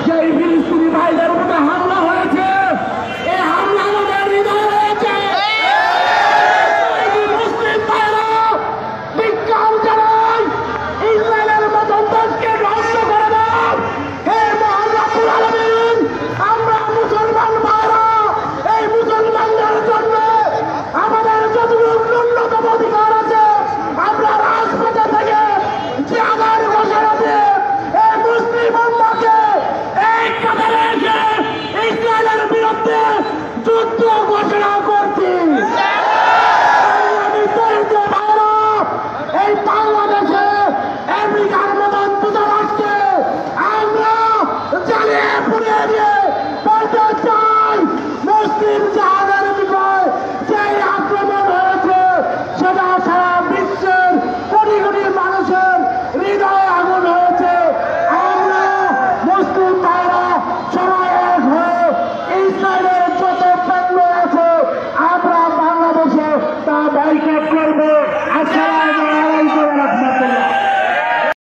যেই ফিলিস্তিনি ভাইদের উপরে হামলা হয়েছে, এই হামলা আমাদের হৃদয় হয়েছে। মুসলিম ভাইরা বিজ্ঞান জানায় ইসরায়েলের মতন দেশকে ধ্বংস করে দাও। হে মহান রব্বুল আলামিন, আমরা মুসলমান ভাইরা এই মুসলমানদের জন্য আমাদের যতটুকু ন্যূনতম অধিকার আছে আমরা রাজপথে থেকে জিহাদের ঘোষণা দিয়ে এই মুসলিম উম্মাহকে এক কাতারে এসে ইসরায়েলের বিরুদ্ধে যুদ্ধ ঘোষণা করছি। এই বাংলাদেশে আমেরিকার মতন দূতাবাসকে আমরা জ্বালিয়ে পুড়িয়ে দিয়ে বলতে চাই, মুসলিম জাহাজের বিষয় যে আক্রমণ হয়েছে সেটা সারা বিশ্বের কোটি কোটি মানুষের হৃদয়ে আগুন হয়েছে। আমরা মুসলিম ভাইরা সবাই এক হয়ে ইসরায়েলের যত পণ্য আছে আমরা বাংলাদেশে তা বয়কট করবো। আসসালাম।